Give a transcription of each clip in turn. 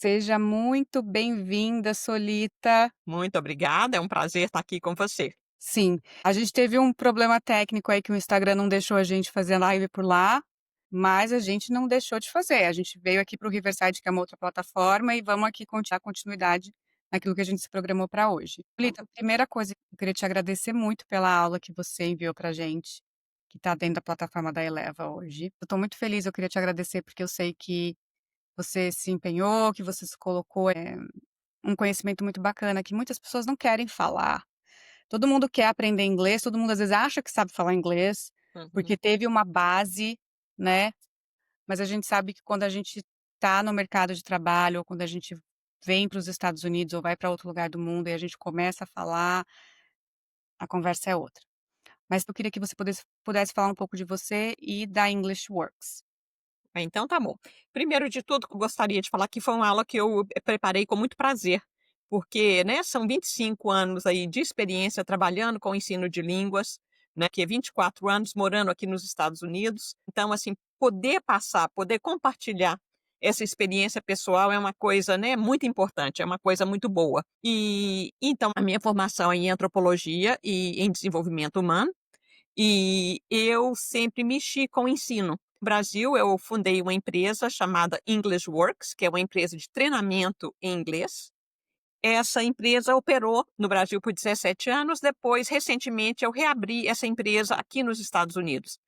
Seja muito bem-vinda, Solita. Muito obrigada, é um prazer estar aqui com você. Sim, a gente teve um problema técnico aí que o Instagram não deixou a gente fazer live por lá, mas a gente não deixou de fazer. A gente veio aqui para o Riverside, que é uma outra plataforma, e vamos aqui dar continuidade naquilo que a gente se programou para hoje. Solita, primeira coisa, eu queria te agradecer muito pela aula que você enviou para gente, que está dentro da plataforma da Eleva hoje. Eu estou muito feliz, eu queria te agradecer porque eu sei que você se empenhou, que você se colocou, um conhecimento muito bacana que muitas pessoas não querem falar. Todo mundo quer aprender inglês, todo mundo às vezes acha que sabe falar inglês, Uhum. porque teve uma base, né, mas a gente sabe que quando a gente tá no mercado de trabalho ou quando a gente vem para os Estados Unidos ou vai para outro lugar do mundo e a gente começa a falar, a conversa é outra. Mas eu queria que você pudesse falar um pouco de você e da English Works. Então tá bom. Primeiro de tudo, eu gostaria de falar que foi uma aula que eu preparei com muito prazer, porque, né, são 25 anos aí de experiência trabalhando com o ensino de línguas, né, que é 24 anos morando aqui nos Estados Unidos. Então, assim, poder passar, poder compartilhar essa experiência pessoal é uma coisa, né, muito importante, é uma coisa muito boa. E então, a minha formação é em antropologia e em desenvolvimento humano. E eu sempre mexi com o ensino. No Brasil, eu fundei uma empresa chamada English Works, que é uma empresa de treinamento em inglês. Essa empresa operou no Brasil por 17 anos, depois, recentemente, eu reabri essa empresa aqui nos Estados Unidos.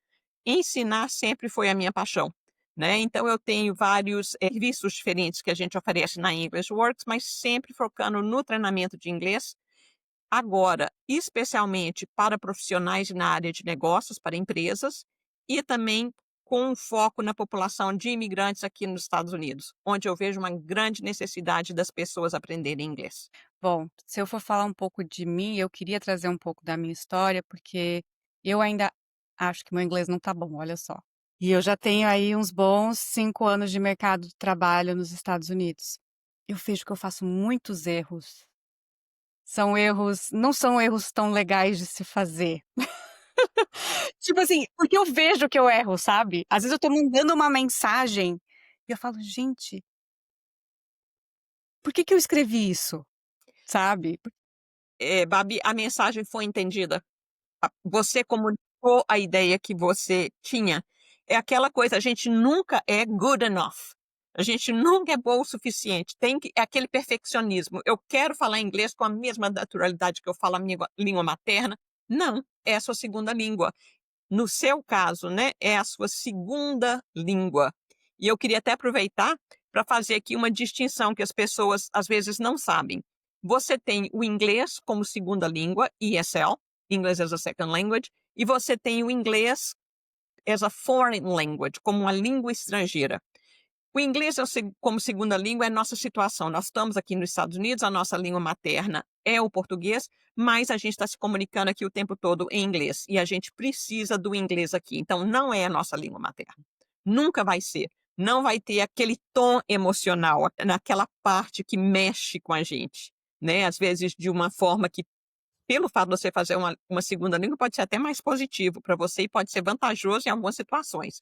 Ensinar sempre foi a minha paixão, né, então eu tenho vários, serviços diferentes que a gente oferece na English Works, mas sempre focando no treinamento de inglês. Agora, especialmente para profissionais na área de negócios, para empresas, e também com um foco na população de imigrantes aqui nos Estados Unidos, onde eu vejo uma grande necessidade das pessoas aprenderem inglês. Bom, se eu for falar um pouco de mim, eu queria trazer um pouco da minha história, porque eu ainda acho que meu inglês não tá bom, olha só. E eu já tenho aí uns bons 5 anos de mercado de trabalho nos Estados Unidos. Eu vejo que eu faço muitos erros. São erros não são erros tão legais de se fazer. Tipo assim, porque eu vejo que eu erro, sabe. Às vezes eu tô mandando uma mensagem e eu falo: "Gente, por que que eu escrevi isso?", sabe. Babi, a mensagem foi entendida? Você comunicou a ideia que você tinha? É aquela coisa, a gente nunca é good enough. A gente nunca é bom o suficiente. É aquele perfeccionismo. Eu quero falar inglês com a mesma naturalidade que eu falo a minha língua materna. Não, é a sua segunda língua. No seu caso, né, é a sua segunda língua. E eu queria até aproveitar para fazer aqui uma distinção que as pessoas às vezes não sabem. Você tem o inglês como segunda língua, ESL, English as a Second Language, e você tem o inglês as a foreign language, como uma língua estrangeira. O inglês como segunda língua é nossa situação. Nós estamos aqui nos Estados Unidos, a nossa língua materna é o português, mas a gente está se comunicando aqui o tempo todo em inglês e a gente precisa do inglês aqui. Então, não é a nossa língua materna. Nunca vai ser. Não vai ter aquele tom emocional, naquela parte que mexe com a gente, né? Às vezes de uma forma que, pelo fato de você fazer uma segunda língua, pode ser até mais positivo para você e pode ser vantajoso em algumas situações,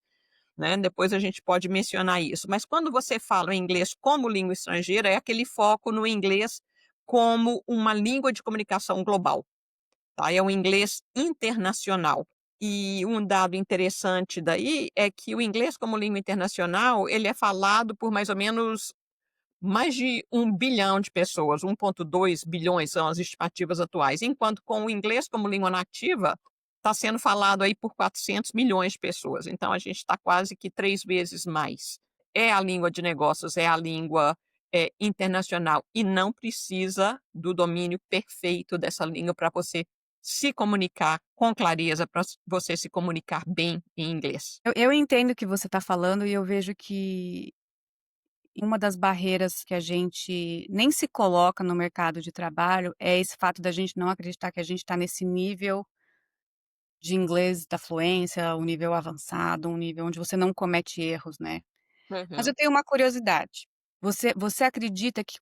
né, depois a gente pode mencionar isso. Mas quando você fala o inglês como língua estrangeira, é aquele foco no inglês como uma língua de comunicação global, tá? É um inglês internacional. E um dado interessante daí é que o inglês como língua internacional, ele é falado por mais ou menos mais de 1 bilhão de pessoas, 1,2 bilhões são as estimativas atuais, enquanto com o inglês como língua nativa, está sendo falado aí por 400 milhões de pessoas, então a gente está quase que 3 vezes mais. É a língua de negócios, é a língua, internacional e não precisa do domínio perfeito dessa língua para você se comunicar com clareza, para você se comunicar bem em inglês. Eu entendo o que você está falando e eu vejo que uma das barreiras que a gente nem se coloca no mercado de trabalho é esse fato da gente não acreditar que a gente está nesse nível de inglês da fluência, um nível avançado, um nível onde você não comete erros, né. Mas eu Uhum. tenho uma curiosidade, você acredita que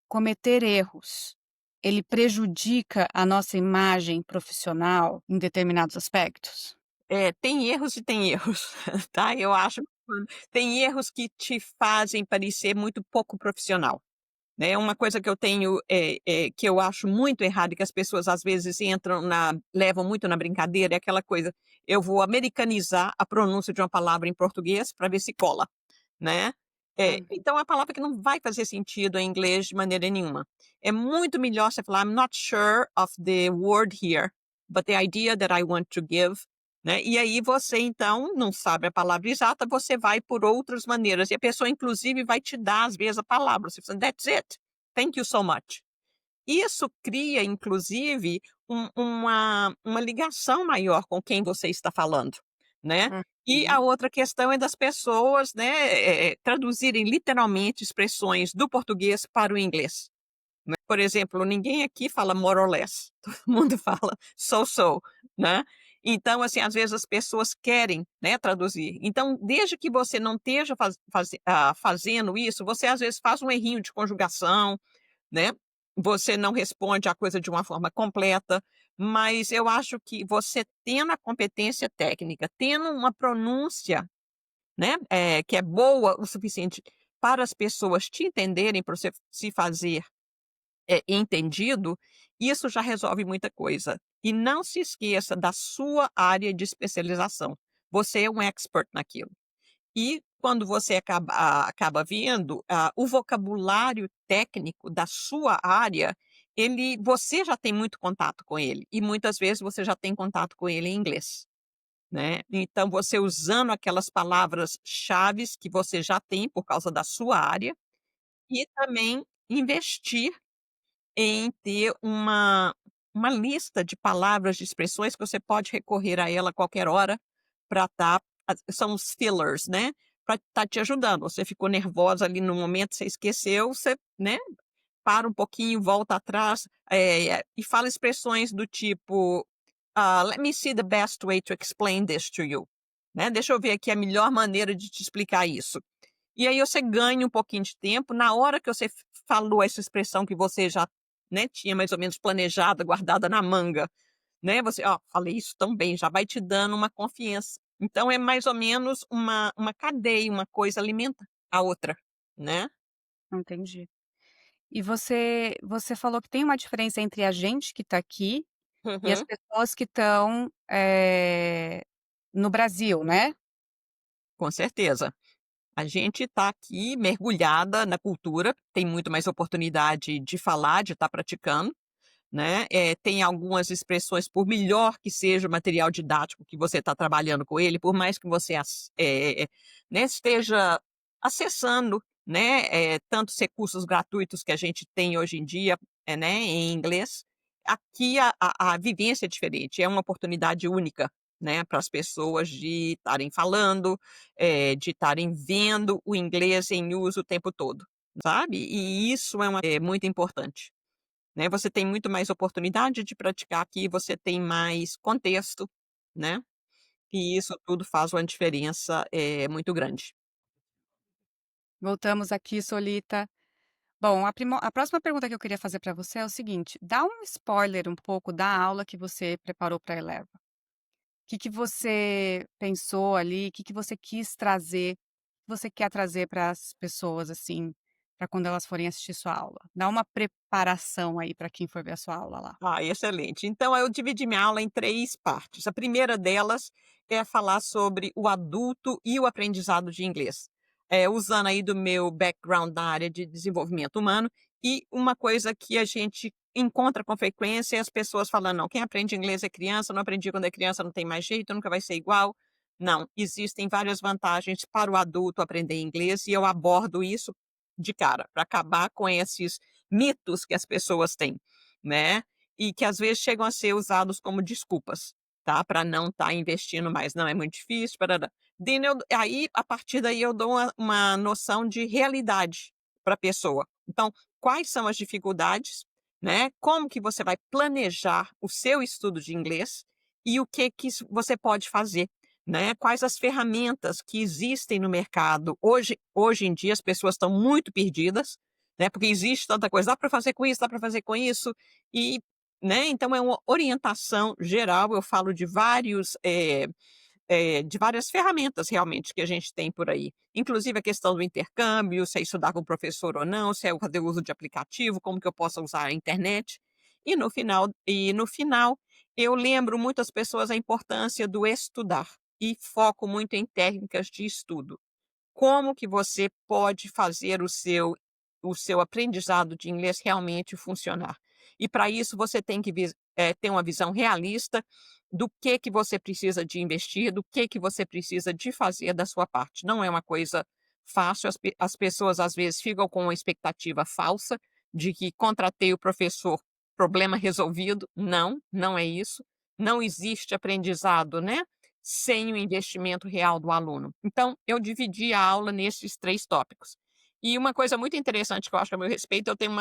cometer erros, ele prejudica a nossa imagem profissional em determinados aspectos? Tem erros e tem erros, tá. Eu acho tem erros que te fazem parecer muito pouco profissional, né. Uma coisa que eu tenho, que eu acho muito errado e que as pessoas às vezes levam muito na brincadeira, é aquela coisa, eu vou americanizar a pronúncia de uma palavra em português para ver se cola, né. Hum, Então é uma palavra que não vai fazer sentido em inglês de maneira nenhuma. É muito melhor você falar: "I'm not sure of the word here, but the idea that I want to give", né. E aí você então não sabe a palavra exata, você vai por outras maneiras, e a pessoa inclusive vai te dar às vezes a palavra, você fala: "That's it, thank you so much". Isso cria inclusive uma ligação maior com quem você está falando, né. E a uhum. outra questão é das pessoas, né, traduzirem literalmente expressões do português para o inglês, né. Por exemplo, ninguém aqui fala more or less, todo mundo fala so so, né. Então, assim, às vezes as pessoas querem, né, traduzir. Então, desde que você não esteja fazendo isso, você às vezes faz um errinho de conjugação, né, você não responde a coisa de uma forma completa, mas eu acho que você tendo a competência técnica, tendo uma pronúncia, né, que é boa o suficiente para as pessoas te entenderem, para você se fazer, entendido, isso já resolve muita coisa. E não se esqueça da sua área de especialização. Você é um expert naquilo. E quando você acaba vendo, o vocabulário técnico da sua área, você já tem muito contato com ele, e muitas vezes você já tem contato com ele em inglês, né. Então você usando aquelas palavras chaves que você já tem por causa da sua área, e também investir em ter uma lista de palavras, de expressões que você pode recorrer a ela a qualquer hora para são os fillers, né, para estar te ajudando. Você ficou nervosa ali no momento, você esqueceu, você, né, para um pouquinho, volta atrás, e fala expressões do tipo, "Let me see the best way to explain this to you", né, "Deixa eu ver aqui a melhor maneira de te explicar isso". E aí você ganha um pouquinho de tempo, na hora que você falou essa expressão que você já, né, tinha mais ou menos planejada, guardada na manga, né, você: "Ó, falei isso tão bem", já vai te dando uma confiança. Então é mais ou menos uma cadeia, uma coisa alimenta a outra, né. Entendi. E você falou que tem uma diferença entre a gente que está aqui e as Uhum. pessoas que estão, no Brasil, né? Com certeza. A gente está aqui mergulhada na cultura, tem muito mais oportunidade de falar, de estar praticando. Né, tem algumas expressões, por melhor que seja o material didático que você está trabalhando com ele, por mais que você né, esteja acessando, né, tantos recursos gratuitos que a gente tem hoje em dia, né, em inglês, aqui a vivência é diferente, é uma oportunidade única, né, para as pessoas de estarem falando, de estarem vendo o inglês em uso o tempo todo, sabe. E isso é muito importante, né, você tem muito mais oportunidade de praticar aqui, você tem mais contexto, né, e isso tudo faz uma diferença, muito grande. Voltamos aqui, Solita. Bom, a próxima pergunta que eu queria fazer para você é o seguinte: dá um spoiler um pouco da aula que você preparou para a Eleva. Que você pensou ali, o que você quis trazer, você quer trazer para as pessoas, assim, para quando elas forem assistir sua aula? Dá uma preparação aí para quem for ver a sua aula lá. Ah, excelente. Então eu dividi minha aula em 3 partes. A primeira delas é falar sobre o adulto e o aprendizado de inglês, usando aí do meu background na área de desenvolvimento humano, e uma coisa que a gente encontra com frequência é as pessoas falando: "Não, quem aprende inglês é criança, não aprendi quando é criança, não tem mais jeito, nunca vai ser igual". Não, existem várias vantagens para o adulto aprender inglês e eu abordo isso de cara, para acabar com esses mitos que as pessoas têm, né. E que às vezes chegam a ser usados como desculpas, tá, para não estar investindo mais. "Não, é muito difícil, parará". Deno eu aí, a partir daí eu dou uma noção de realidade para a pessoa. Então, quais são as dificuldades, né, como que você vai planejar o seu estudo de inglês e o que que você pode fazer, né, quais as ferramentas que existem no mercado. Hoje em dia as pessoas estão muito perdidas, né, porque existe tanta coisa, dá para fazer com isso, dá para fazer com isso, e, né, então é uma orientação geral, eu falo de vários, de várias ferramentas realmente que a gente tem por aí, inclusive a questão do intercâmbio, se é estudar com o professor ou não, se é eu fazer uso de aplicativo, como que eu posso usar a internet. E no final eu lembro muitas pessoas a importância do estudar e foco muito em técnicas de estudo. Como que você pode fazer o seu aprendizado de inglês realmente funcionar. E para isso você tem que ter uma visão realista do que você precisa de investir, do que você precisa de fazer da sua parte. Não é uma coisa fácil, as pessoas às vezes ficam com uma expectativa falsa de que contratei o professor, problema resolvido. Não, não é isso. Não existe aprendizado, né, sem o investimento real do aluno. Então, eu dividi a aula nesses 3 tópicos. E uma coisa muito interessante que eu acho a meu respeito, eu tenho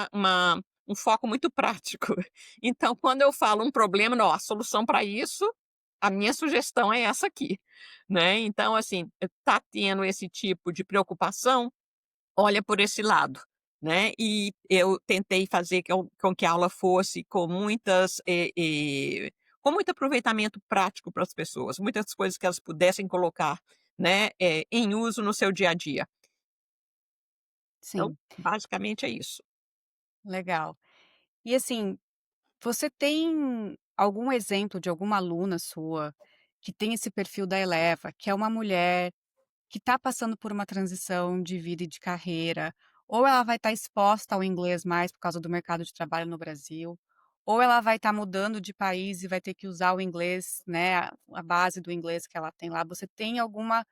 um foco muito prático. Então, quando eu falo um problema, não, a solução para isso, a minha sugestão é essa aqui, né. Então, assim, tá tendo esse tipo de preocupação, olha por esse lado, né. E eu tentei fazer com que a aula fosse com muito aproveitamento prático para as pessoas, muitas coisas que elas pudessem colocar, né, em uso no seu dia a dia. Então, Sim, basicamente é isso. legal. E assim, você tem algum exemplo de alguma aluna sua que tem esse perfil da Eleva, que é uma mulher que está passando por uma transição de vida e de carreira, ou ela vai estar exposta ao inglês mais por causa do mercado de trabalho no Brasil, ou ela vai estar mudando de país e vai ter que usar o inglês, né, a base do inglês que ela tem lá. Você tem alguma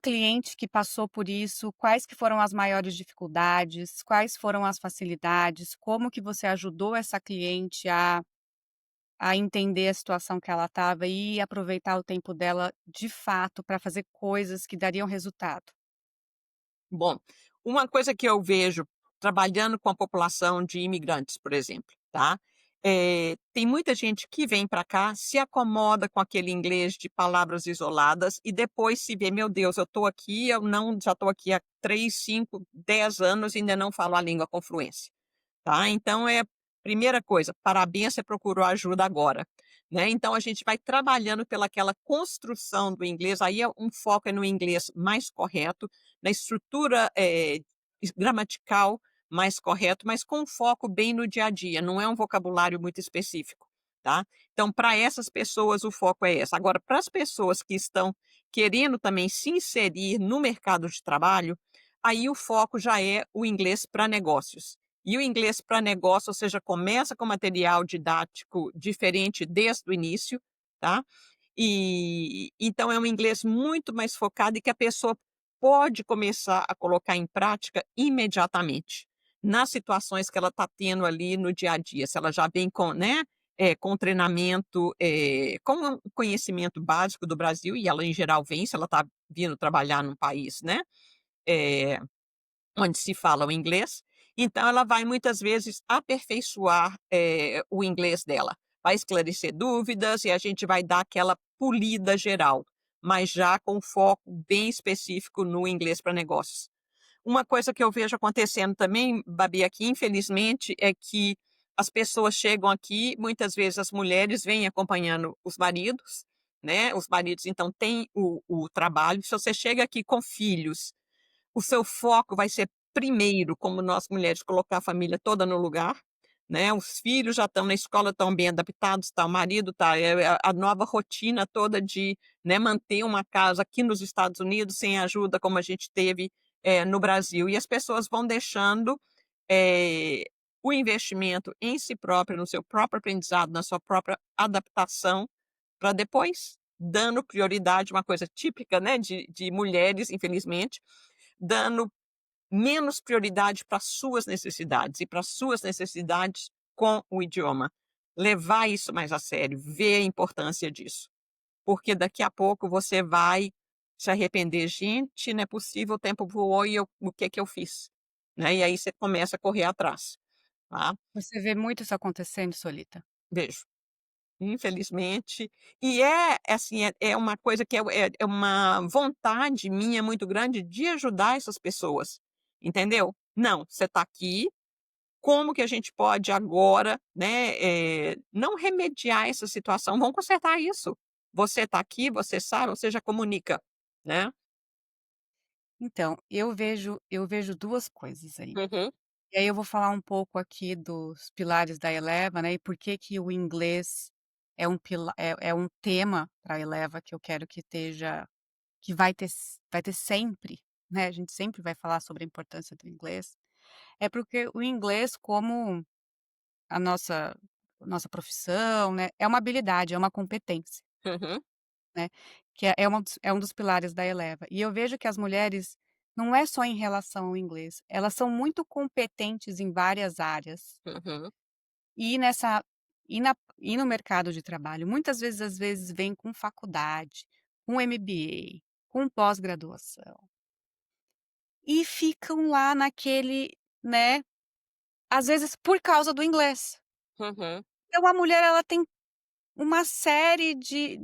cliente que passou por isso? Quais que foram as maiores dificuldades? Quais foram as facilidades? Como que você ajudou essa cliente a entender a situação que ela estava e aproveitar o tempo dela, de fato, para fazer coisas que dariam resultado? Bom, uma coisa que eu vejo trabalhando com a população de imigrantes, por exemplo, tá? Tem muita gente que vem para cá, se acomoda com aquele inglês de palavras isoladas e depois se vê, meu Deus, eu estou aqui, eu não, já estou aqui há 3, 5, 10 anos e ainda não falo a língua com fluência. Tá? Então primeira coisa, parabéns, você procurou ajuda agora, né. Então a gente vai trabalhando pelaquela construção do inglês, aí um foco é no inglês mais correto, na estrutura, gramatical mais correto, mas com foco bem no dia a dia, não é um vocabulário muito específico, tá. Então para essas pessoas o foco é esse. Agora para as pessoas que estão querendo também se inserir no mercado de trabalho, aí o foco já é o inglês para negócios. E o inglês para negócio, ou seja, começa com material didático diferente desde o início, tá? E então é um inglês muito mais focado e que a pessoa pode começar a colocar em prática imediatamente, nas situações que ela está tendo ali no dia a dia. Se ela já vem com, né, com treinamento, com um conhecimento básico do Brasil, e ela em geral vem, se ela está vindo trabalhar num país, né? eh, Onde se fala o inglês, então ela vai muitas vezes aperfeiçoar, o inglês dela. Vai esclarecer dúvidas e a gente vai dar aquela polida geral, mas já com foco bem específico no inglês para negócios. Uma coisa que eu vejo acontecendo também, Babi, aqui infelizmente, é que as pessoas chegam aqui, muitas vezes as mulheres vêm acompanhando os maridos, né, os maridos então têm o trabalho, se você chega aqui com filhos, o seu foco vai ser primeiro, como nós mulheres, colocar a família toda no lugar, né, os filhos já estão na escola, estão bem adaptados, tá, o marido tá, a nova rotina toda de, né, manter uma casa aqui nos Estados Unidos sem ajuda como a gente teve, no Brasil. E as pessoas vão deixando, eh, o investimento em si própria, no seu próprio aprendizado, na sua própria adaptação, para depois, dando prioridade, uma coisa típica, né, de mulheres, infelizmente, dando menos prioridade para suas necessidades e para suas necessidades com o idioma. Levar isso mais a sério, ver a importância disso, porque daqui a pouco você vai se arrepender: "Gente, não é possível, o tempo voou e o que que eu fiz?", né, e aí você começa a correr atrás, tá. Você vê muito isso acontecendo, Solita? Vejo. Infelizmente. E é uma coisa que é uma vontade minha muito grande de ajudar essas pessoas, entendeu? Não, você está aqui, como que a gente pode agora, né, não remediar essa situação, vamos consertar isso. você está aqui, você sabe, você já comunica, né. Então, eu vejo 2 coisas aí. Uhum, E aí eu vou falar um pouco aqui dos pilares da Eleva, né, e por que que o inglês é um tema para a Eleva que eu quero que esteja que vai ter sempre, né, a gente sempre vai falar sobre a importância do inglês. É porque o inglês como a nossa profissão, né, é uma habilidade, é uma competência, uhum, né, que é um dos pilares da Eleva. E eu vejo que as mulheres, não é só em relação ao inglês, elas são muito competentes em várias áreas. uhum, E nessa e no mercado de trabalho, muitas vezes, às vezes, vem com faculdade, com MBA, com pós-graduação, e ficam lá naquele, né, às vezes por causa do inglês. uhum, Então a mulher ela tem uma série de,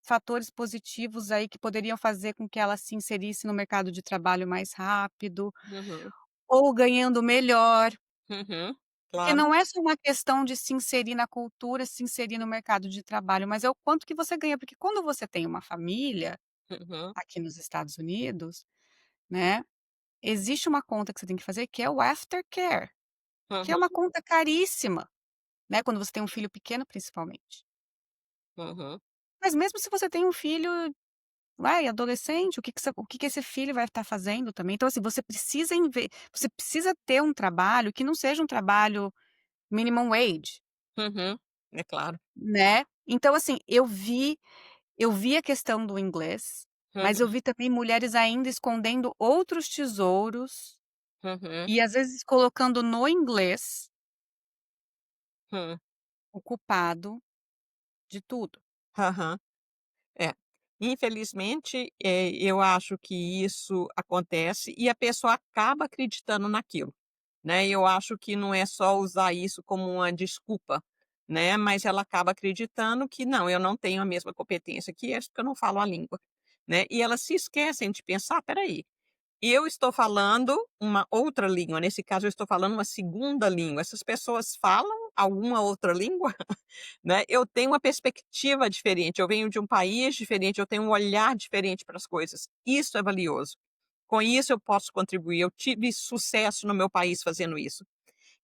fatores positivos aí que poderiam fazer com que ela se inserisse no mercado de trabalho mais rápido, uhum, ou ganhando melhor. uhum. Porque Claro. não é só uma questão de se inserir na cultura, se inserir no mercado de trabalho, mas é o quanto que você ganha, porque quando você tem uma família, Uhum, aqui nos Estados Unidos, né, existe uma conta que você tem que fazer que é o aftercare, que é uhum, uma conta caríssima, né, quando você tem um filho pequeno principalmente. uhum, Mas mesmo se você tem um filho, vai, adolescente, o que que esse filho vai estar fazendo também. Então assim, você precisa ter um trabalho que não seja um trabalho minimum wage, uhum. É claro. né. Então assim, eu vi a questão do inglês, mas eu Uhum, vi também mulheres ainda escondendo outros tesouros uhum, e às vezes colocando no inglês hum. o culpado de tudo. Aham. É. Infelizmente, eu acho que isso acontece e a pessoa acaba acreditando naquilo, né. Eu acho que não é só usar isso como uma desculpa, né, mas ela acaba acreditando que: "Não, eu não tenho a mesma competência que esse, porque eu não falo a língua", né. E elas se esquecem de pensar: "Espera aí, eu estou falando uma outra língua, nesse caso eu estou falando uma segunda língua, essas pessoas falam alguma outra língua?" Né, eu tenho uma perspectiva diferente, eu venho de um país diferente, eu tenho um olhar diferente para as coisas. Isso é valioso. Com isso eu posso contribuir, eu tive sucesso no meu país fazendo isso.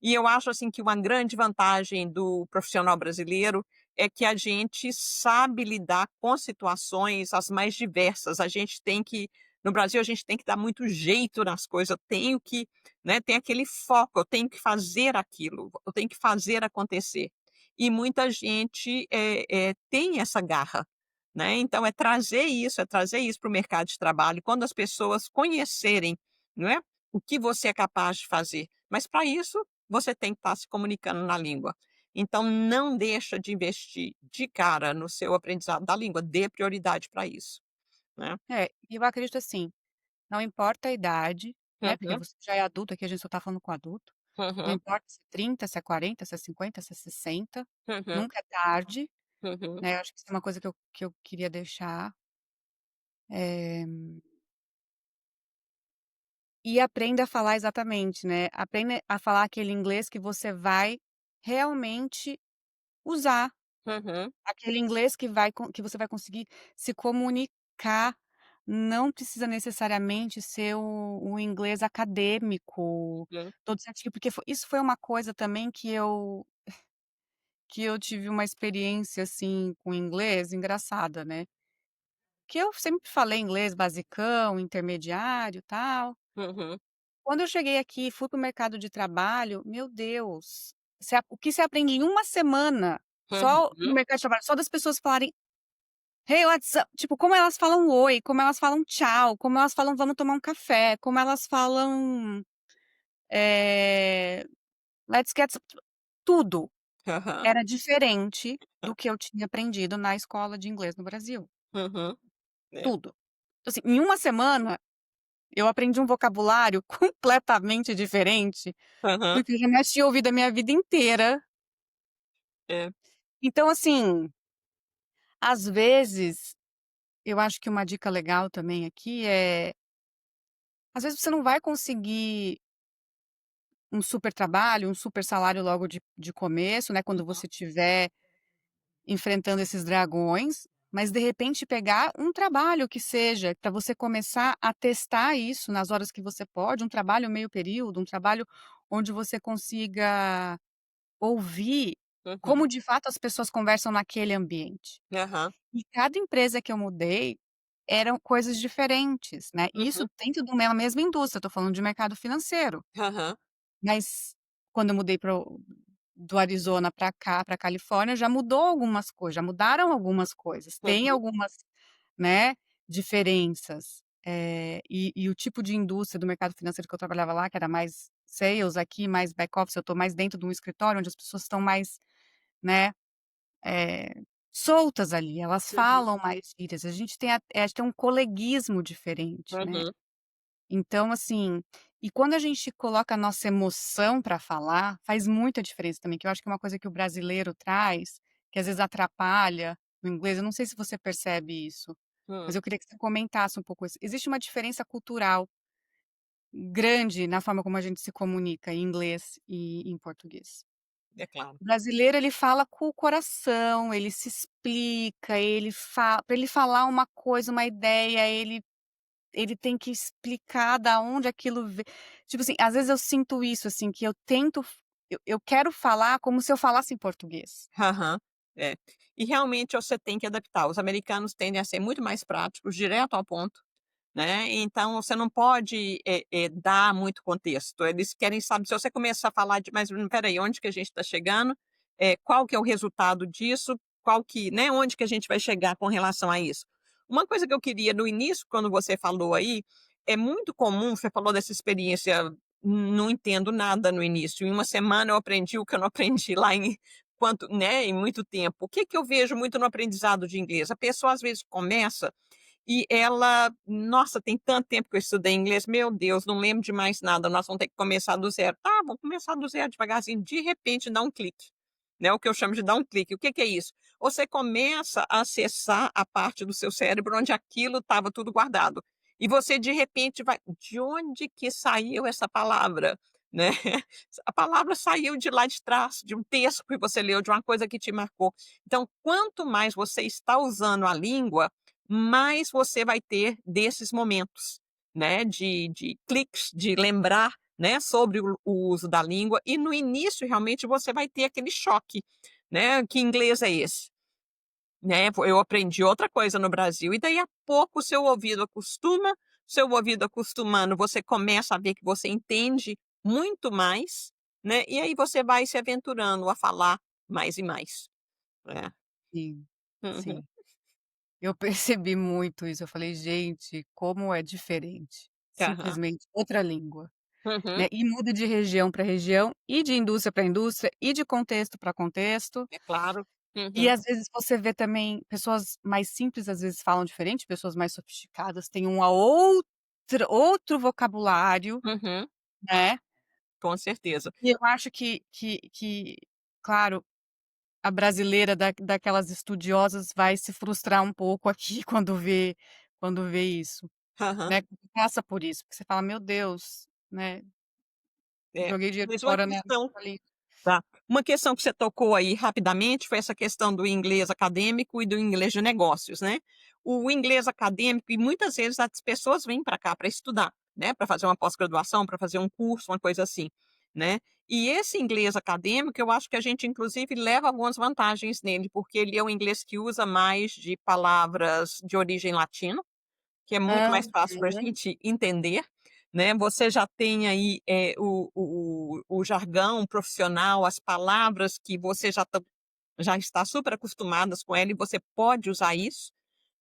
E eu acho, assim, que uma grande vantagem do profissional brasileiro é que a gente sabe lidar com situações as mais diversas. A gente tem que no Brasil, a gente tem que dar muito jeito nas coisas, eu tenho que, né, tem aquele foco, eu tenho que fazer aquilo, eu tenho que fazer acontecer. E muita gente, tem essa garra, né, então é trazer isso para o mercado de trabalho, quando as pessoas conhecerem, não é, o que você é capaz de fazer. Mas para isso você tem que estar se comunicando na língua. Então não deixa de investir de cara no seu aprendizado da língua, dê prioridade para isso, né. É, e eu acredito assim, não importa a idade, né, porque Uhum, você já é adulto, aqui a gente só tá falando com adulto, não uhum, importa se é 30, se é 40, se é 50, se é 60, uhum, nunca é tarde, uhum, né, eu acho que isso é uma coisa que eu queria deixar, eh, e aprenda a falar exatamente, né, aprenda a falar aquele inglês que você vai realmente usar. uhum, Aquele inglês que você vai conseguir se comunicar, não precisa necessariamente ser o inglês acadêmico, uhum, todo certinho, porque isso foi uma coisa também que eu tive uma experiência, assim, com inglês engraçada, né, que eu sempre falei inglês basicão, intermediário, tal. uhum, Quando eu cheguei aqui e fui para o mercado de trabalho, meu Deus, o que você aprende em uma semana, só no uhum, mercado de trabalho, só das pessoas falarem "Hey, what's up?", tipo, como elas falam "oi", como elas falam "tchau", como elas falam "vamos tomar um café", como elas falam, eh, "let's get some", tudo aham, era diferente do que eu tinha aprendido na escola de inglês no Brasil, uhum, é, tudo. Então, assim, em uma semana, eu aprendi um vocabulário completamente diferente aham, do que eu jamais tinha ouvido a minha vida inteira. é, Então, assim, às vezes, eu acho que uma dica legal também aqui às vezes você não vai conseguir um super trabalho, um super salário logo de começo, né, quando você tiver enfrentando esses dragões, mas de repente pegar um trabalho que seja para você começar a testar isso nas horas que você pode, um trabalho meio período, um trabalho onde você consiga ouvir Uhum. como de fato as pessoas conversam naquele ambiente. Aham. E cada empresa que eu mudei eram coisas diferentes, né, isso Uhum. dentro de uma mesma indústria, estou falando de mercado financeiro. Aham. Mas quando eu mudei para do Arizona para cá, para Califórnia, já mudou algumas coisas, já mudaram algumas coisas. Tem Uhum. algumas, né, diferenças. E o tipo de indústria do mercado financeiro que eu trabalhava lá, que era mais sales, aqui mais back office, eu estou mais dentro de um escritório onde as pessoas estão mais, né, eh, soltas ali, elas Uhum. falam mais gírias. A gente tem um coleguismo diferente, né. Uhum. Então, assim, e quando a gente coloca a nossa emoção para falar, faz muita diferença também, que eu acho que é uma coisa que o brasileiro traz, que às vezes atrapalha no inglês, eu não sei se você percebe isso, mas Hum. eu queria que você comentasse um pouco isso. Existe uma diferença cultural grande na forma como a gente se comunica em inglês e em português. É claro. O brasileiro, ele fala com o coração, ele se explica, para ele falar uma coisa, uma ideia, ele tem que explicar da onde aquilo ve tipo assim, às vezes eu sinto isso, assim, que eu tento f eu quero falar como se eu falasse em português. Aham. É. E realmente você tem que adaptar. Os americanos tendem a ser muito mais práticos, direto ao ponto. Né, então você não pode, dar muito contexto, eles querem saber se você começar a falar de: "Mas espera aí, onde que a gente está chegando? Qual que é o resultado disso? Qual que né, onde que a gente vai chegar com relação a isso?". Uma coisa que eu queria no início, quando você falou aí, é muito comum, você falou dessa experiência, não entendo nada no início, em uma semana eu aprendi o que eu não aprendi lá em quanto né, em muito tempo. O que que eu vejo muito no aprendizado de inglês? A pessoa às vezes começa e ela: "Nossa, tem tanto tempo que eu estudei inglês, meu Deus, não lembro de mais nada, nós vamos ter que começar do zero". "Tá, vamos começar do zero devagarzinho", de repente dá um clique, né, o que eu chamo de dar um clique. O que que é isso? Você começa a acessar a parte do seu cérebro onde aquilo estava tudo guardado. E você de repente vai: "De onde que saiu essa palavra?", né. A palavra saiu de lá de trás, de um texto que você leu, de uma coisa que te marcou. Então, quanto mais você está usando a língua, mais você vai ter desses momentos, né, de cliques, de lembrar, né, sobre o uso da língua e no início realmente você vai ter aquele choque, né, que inglês é esse? Né, eu aprendi outra coisa no Brasil e daí a pouco o seu ouvido acostuma, seu ouvido acostumando, você começa a ver que você entende muito mais, né, e aí você vai se aventurando a falar mais e mais. É. Sim, Uhum. sim. Eu percebi muito isso, eu falei: "Gente, como é diferente". Aham. Simplesmente outra língua, Uhum. né, e muda de região para região, e de indústria para indústria, e de contexto para contexto. É claro. E Uhum. às vezes você vê também pessoas mais simples, às vezes falam diferente, pessoas mais sofisticadas têm uma outra outro vocabulário, Uhum. né. Com certeza. E eu acho que, claro, a brasileira daquelas estudiosas vai se frustrar um pouco aqui quando vê isso, Aham. né, quando passa por isso, porque você fala: "Meu Deus, né, É. joguei dinheiro Mas uma fora, né, questão ali". tá. Uma questão que você tocou aí rapidamente foi essa questão do inglês acadêmico e do inglês de negócios, né. O inglês acadêmico e muitas vezes as pessoas vêm para cá para estudar, né, para fazer uma pós-graduação, para fazer um curso, uma coisa assim, né. E esse inglês acadêmico, eu acho que a gente inclusive leva algumas vantagens nele, porque ele é um inglês que usa mais de palavras de origem latina, que é muito mais fácil para a Uhum. gente entender, né. Você já tem aí, o jargão profissional, as palavras que você já está super acostumadas com ela e você pode usar isso,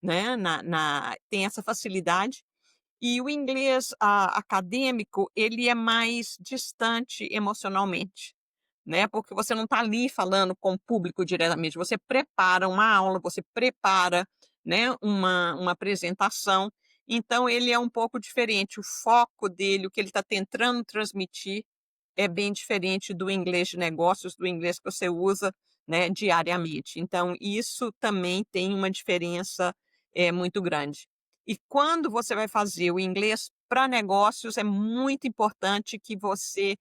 né, tem essa facilidade. E o inglês, acadêmico, ele é mais distante emocionalmente, né, porque você não está ali falando com o público diretamente, você prepara uma aula, você prepara, né, uma apresentação, então ele é um pouco diferente, o foco dele, o que ele está tentando transmitir é bem diferente do inglês de negócios, do inglês que você usa, né, diariamente. Então isso também tem uma diferença, muito grande. E quando você vai fazer o inglês para negócios, é muito importante que você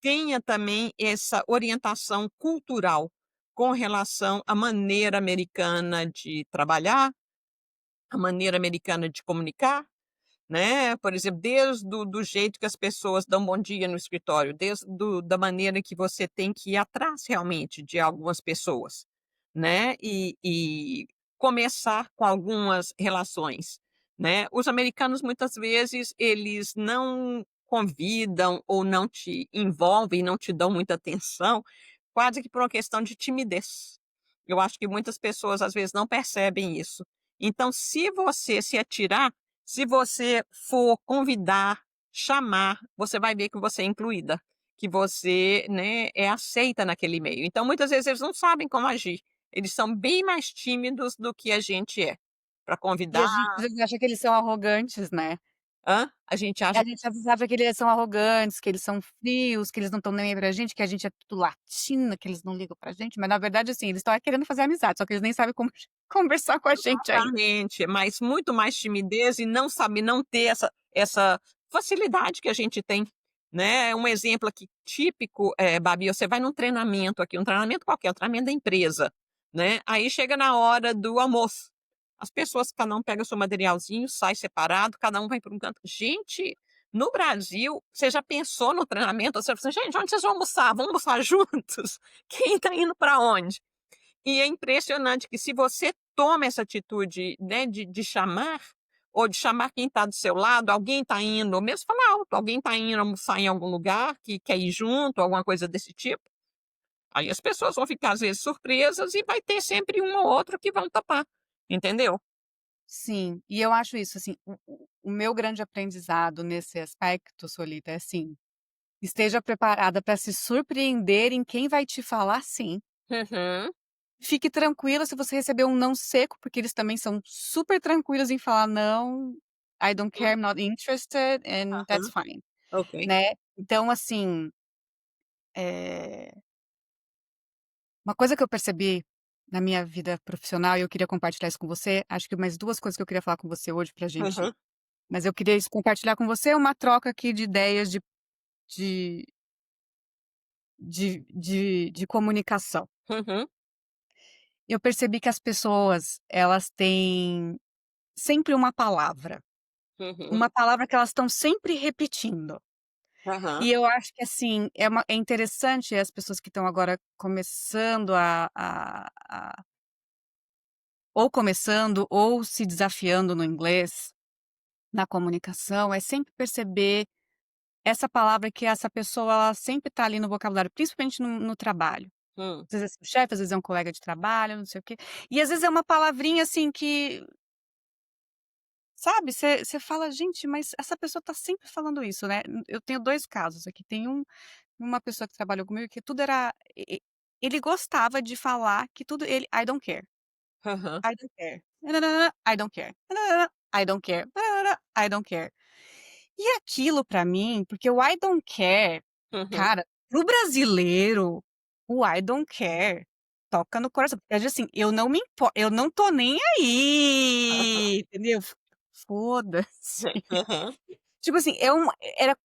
tenha também essa orientação cultural, com relação à maneira americana de trabalhar, a maneira americana de comunicar, né, por exemplo, desde do jeito que as pessoas dão bom dia no escritório, desde da maneira que você tem que ir atrás realmente de algumas pessoas, né, e começar com algumas relações, né. Os americanos muitas vezes eles não convidam ou não te envolvem, não te dão muita atenção, quase que por uma questão de timidez. Eu acho que muitas pessoas às vezes não percebem isso. Então se você se atirar, se você for convidar, chamar, você vai ver que você é incluída, que você, né, é aceita naquele meio. Então, muitas vezes, eles não sabem como agir. Eles são bem mais tímidos do que a gente é. Para E convidar, a gente às vezes acha que eles são arrogantes, né. a gente acha A que gente às vezes acha que eles são arrogantes, que eles são frios, que eles não estão nem aí pra gente, que a gente é tudo latina, que eles não ligam pra gente, mas na verdade, assim, eles estão querendo fazer amizade, só que eles nem sabem como conversar com a gente ainda. exatamente, mas muito mais timidez e não sabe não ter essa facilidade que a gente tem, né. Um exemplo aqui típico, Babi, você vai num treinamento aqui, um treinamento qualquer, um treinamento da empresa, né, aí chega na hora do almoço, as pessoas cada um pega o seu materialzinho, sai separado, cada um vai para um canto. Gente, no Brasil, você já pensou no treinamento, você fala assim: "Gente, onde vocês vão almoçar? Vamos almoçar juntos? Quem está indo para onde?". E é impressionante que se você toma essa atitude, né, de chamar, ou de chamar quem está do seu lado, alguém está indo, ou mesmo falar alto, alguém está indo almoçar em algum lugar, que quer ir junto, alguma coisa desse tipo, aí as pessoas vão ficar às vezes surpresas e vai ter sempre um ou outro que vão tapar, entendeu? Sim, e eu acho isso, assim, o meu grande aprendizado nesse aspecto, Solita, é assim, esteja preparada para se surpreender em quem vai te falar sim. Uhum, Fique tranquila se você receber um não seco, porque eles também são super tranquilos em falar: "Não, I don't care, I'm not interested and that's aham, fine", ok. né. Então assim, eh, uma coisa que eu percebi na minha vida profissional e eu queria compartilhar isso com você, acho que mais 2 coisas que eu queria falar com você hoje pra gente, Uhum, mas eu queria compartilhar com você uma troca aqui de ideias de de comunicação. uhum, Eu percebi que as pessoas, elas têm sempre uhum, uma palavra que elas estão sempre repetindo. aham, E eu acho que, assim, é interessante as pessoas que estão agora começando a ou começando ou se desafiando no inglês, na comunicação, é sempre perceber essa palavra que essa pessoa ela sempre está ali no vocabulário, principalmente no trabalho. hum, Às vezes é seu chefe, às vezes é um colega de trabalho, não sei o quê. E às vezes é uma palavrinha, assim, que, sabe, você fala: "Gente, mas essa pessoa está sempre falando isso", né. Eu tenho 2 casos aqui, tem uma pessoa que trabalhou comigo que tudo era ele gostava de falar que tudo ele: "I don't care, aham, I don't care, nã-nã-nã-nã, I don't care, nã-nã-nã-nã, I don't care, nã-nã-nã-nã, I don't care". E aquilo pra mim porque o I don't care, uhum, cara, para o brasileiro, o I don't care toca no coração, porque assim, eu não tô nem aí, entendeu? Foda-se. aham, Tipo assim,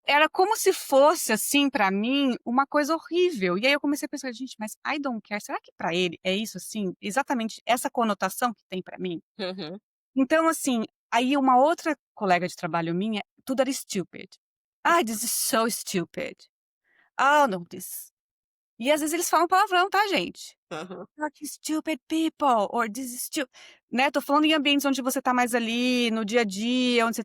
era como se fosse, assim, pra mim, uma coisa horrível. E aí eu comecei a pensar: "Gente, mas I don't care, será que pra ele é isso, assim, exatamente essa conotação que tem pra mim?". uhum, Então, assim, aí uma outra colega de trabalho minha, tudo era stupid. "Ah, this is so stupid. Oh, no, this", e às vezes eles falam palavrão, tá, gente. aham, Fucking stupid people or this is stu né, tô falando em ambientes onde você tá mais ali no dia a dia, onde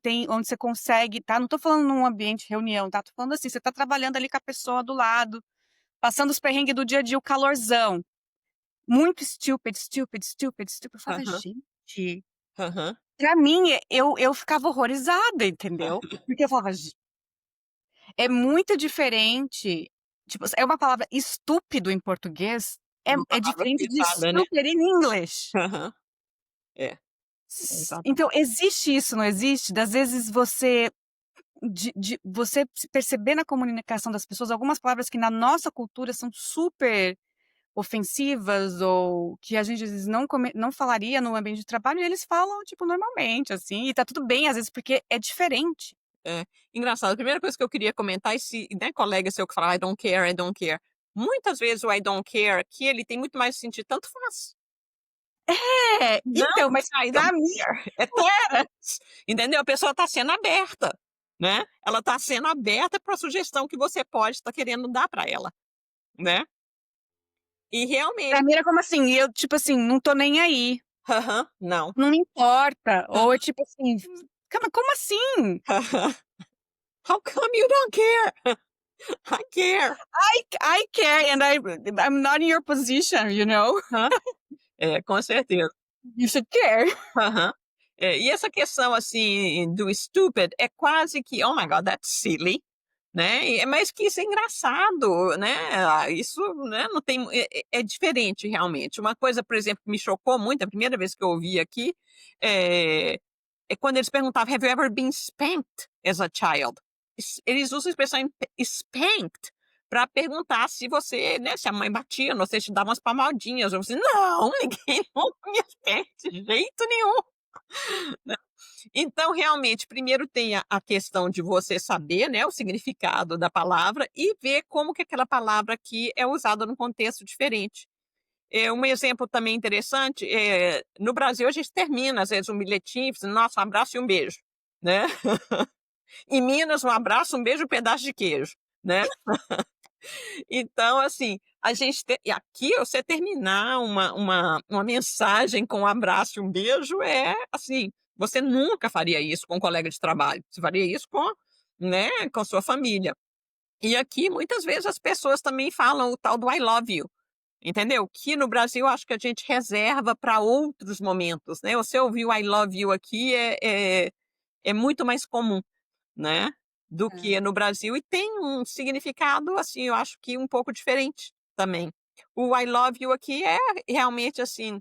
você consegue, tá, não tô falando num ambiente reunião, tá, tô falando assim, você tá trabalhando ali com a pessoa do lado, passando os perrengues do dia a dia, o calorzão, muito stupid, stupid, stupid, stupid, eu falava: aham, "Gente", aham, pra mim, eu ficava horrorizada, entendeu. Porque eu falava: "Gen", é muito diferente, tipo, é uma palavra estúpido em português, uma é palavra diferente de pesada, né? stupid in English. Aham, é, Então exatamente. existe isso, não existe? Das vezes você de você se perceber na comunicação das pessoas algumas palavras que na nossa cultura são super ofensivas ou que a gente às vezes não falaria no ambiente de trabalho e eles falam, tipo, normalmente, assim, e tá tudo bem às vezes porque é diferente. É. Engraçado, a primeira coisa que eu queria comentar, esse, né, colega seu que fala: "I don't care, I don't care". Muitas vezes o I don't care aqui, ele tem muito mais sentido, tanto faz. É, Não então, mas I don't pra mim care, é não tanto era. faz, entendeu? A pessoa está sendo aberta, né, ela está sendo aberta para a sugestão que você pode estar querendo dar para ela, né. E Pra realmente mim era como assim, eu tipo assim, não tô nem aí, aham, não. não me importa, ou é Aham, tipo assim, calma, como assim? aham. How come you don't care? I care. I care and I'm not in your position, you know? Hã. É, com certeza. You should care. Aham. E essa questão, assim, do stupid é quase que: "Oh my god, that's silly", né, mas que isso é engraçado, né, isso, né, não tem é diferente realmente. Uma coisa, por exemplo, que me chocou muito, a primeira vez que eu ouvi aqui, eh, é quando eles perguntavam: "Have you ever been spanked as a child?" Eles usam a expressão spanked para perguntar se você, né, se a mãe batia, ou se te dava umas palmadinhas, ou você: "Não, ninguém nunca me spanked de jeito nenhum", né. Então, realmente, primeiro tem a questão de você saber, né, o significado da palavra e ver como que aquela palavra aqui é usada num contexto diferente. Um exemplo também interessante, no Brasil a gente termina, às vezes, um bilhetinho, dizendo: "Nossa, um abraço e um beijo", né. Em Minas, um abraço, um beijo, um pedaço de queijo, né. Então, assim, a gente e aqui você terminar uma mensagem com um abraço e um beijo é, assim, você nunca faria isso com um colega de trabalho, você faria isso com, né, com sua família. E aqui muitas vezes as pessoas também falam o tal do "I love you", entendeu? Que no Brasil acho que a gente reserva para outros momentos, né, você ouvir o "I love you" aqui é muito mais comum, né, do que É. no Brasil e tem um significado, assim, eu acho que um pouco diferente também. O I love you aqui é realmente, assim,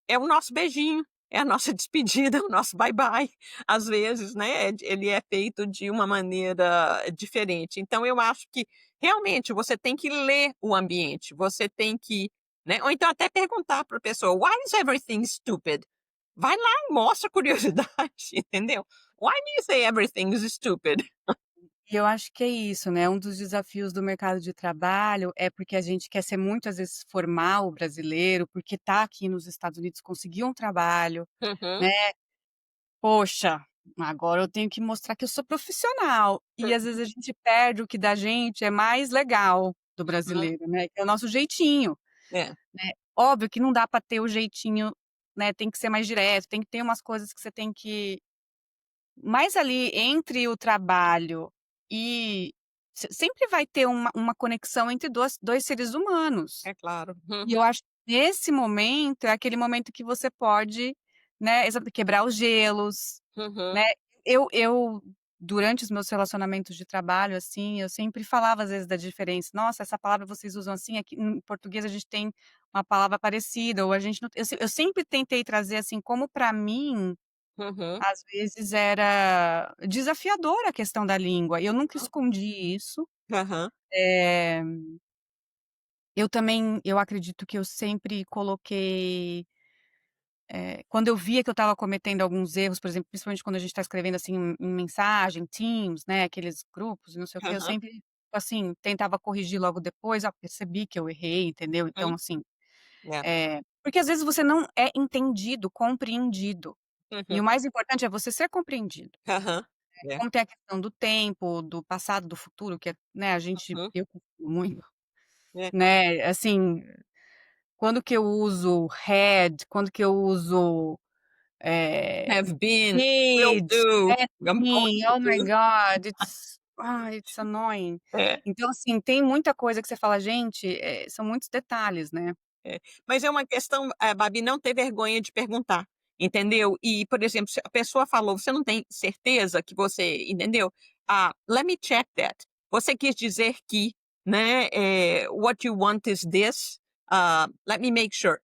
é o nosso beijinho, é a nossa despedida, é o nosso bye bye. Às vezes, né, ele é feito de uma maneira diferente. Então eu acho que realmente você tem que ler o ambiente, você tem que, né, ou então até perguntar para a pessoa: "Why is everything stupid?" Vai lá e mostra curiosidade, entendeu? "Why do you say everything is stupid?" E eu acho que é isso, né, um dos desafios do mercado de trabalho é porque a gente quer ser muito, às vezes, formal, brasileiro, porque tá aqui nos Estados Unidos, conseguiu um trabalho, Uhum, né, "Poxa, agora eu tenho que mostrar que eu sou profissional", e às vezes a gente perde o que da gente é mais legal do uhum. brasileiro, né, que é o nosso jeitinho, É, né. Óbvio que não dá para ter o jeitinho, né, tem que ser mais direto, tem que ter umas coisas que você tem que mas ali entre o trabalho e sempre vai ter uma conexão entre 2 seres humanos. é claro. E Uhum, eu acho que esse momento é aquele momento que você pode, né, quebrar os gelos, uhum, né. Eu durante os meus relacionamentos de trabalho, assim, eu sempre falava às vezes da diferença: "Nossa, essa palavra vocês usam assim, aqui em português a gente tem uma palavra parecida", ou a gente não eu sempre tentei trazer, assim, como para mim uhum, às vezes era desafiadora a questão da língua, e eu nunca escondi isso. aham, Eh, eu também eu acredito que eu sempre coloquei, quando eu via que eu estava cometendo alguns erros, por exemplo, principalmente quando a gente está escrevendo, assim, em mensagem, Teams, né, aqueles grupos e não sei o quê, eu aham, sempre, assim, tentava corrigir logo depois: "Ah, percebi que eu errei", entendeu. hum, Então, assim, é, porque às vezes você não é entendido, compreendido, e uhum, o mais importante é você ser compreendido. aham, é, Como tem a questão do tempo, do passado, do futuro, que é, né, uhum, eu confundo muito, é. né, assim, quando que eu uso had, quando que eu uso, eh, Have been, will did, do, é I'm going sim, oh my to. god, it's annoying. É. Então, assim, tem muita coisa que você fala: "Gente, são muitos detalhes", né. É, mas é uma questão, Babi, não ter vergonha de perguntar, entendeu? E, por exemplo, se a pessoa falou: "Você não tem certeza que você", entendeu? Ah, "Let me check that". Você quis dizer que, né, "What you want is this, let me make sure".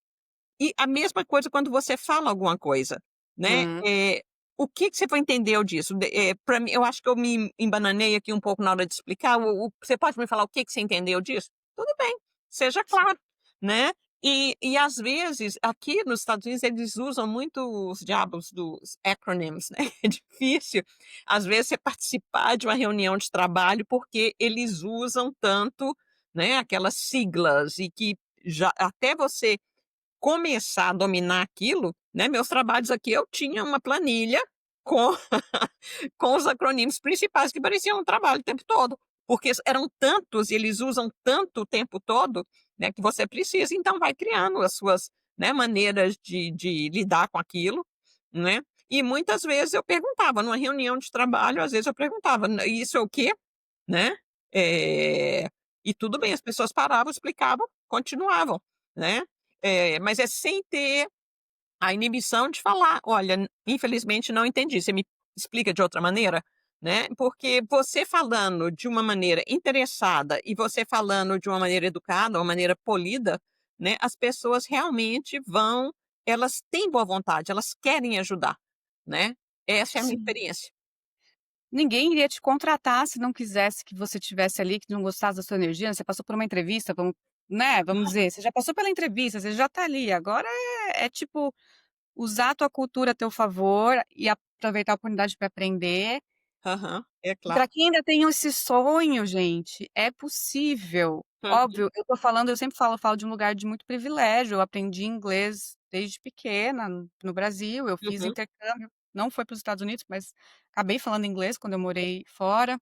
E a mesma coisa quando você fala alguma coisa, né, Uhum. o que que você entendeu disso? Pra mim eu acho que eu me embananei aqui um pouco na hora de explicar, você pode me falar o que que você entendeu disso? Tudo bem, seja claro, né. E às vezes, aqui nos Estados Unidos, eles usam muito os diabos dos acronyms, né, é difícil, às vezes, você participar de uma reunião de trabalho, porque eles usam tanto, né, aquelas siglas e que já até você começar a dominar aquilo, né, meus trabalhos aqui eu tinha uma planilha com com os acrônimos principais que pareciam um trabalho o tempo todo, porque eram tantos e eles usam tanto o tempo todo, né, que você precisa, então vai criando as suas, né, maneiras de lidar com aquilo, né. E muitas vezes eu perguntava, numa reunião de trabalho, às vezes eu perguntava: Isso é o quê?", né, eh, e tudo bem, as pessoas paravam, explicavam, continuavam, né. Mas é sem ter a inibição de falar: "Olha, infelizmente não entendi, você me explica de outra maneira?", né, porque você falando de uma maneira interessada e você falando de uma maneira educada, uma maneira polida, né, as pessoas realmente vão elas têm boa vontade, elas querem ajudar, né. Essa é a minha Sim. experiência. Ninguém iria te contratar se não quisesse que você estivesse ali, que não gostasse da sua energia, você passou por uma entrevista, vamos, né, vamos dizer, você já passou pela entrevista, você já tá ali, agora é tipo, usar a tua cultura a teu favor e aproveitar a oportunidade para aprender. Aham, é claro. Para quem ainda tem esse sonho, gente, é possível. Uhum, Óbvio, eu tô falando, eu sempre falo de um lugar de muito privilégio, eu aprendi inglês desde pequena no Brasil, eu fiz uhum, intercâmbio, não foi para os Estados Unidos, mas acabei falando inglês quando eu morei fora.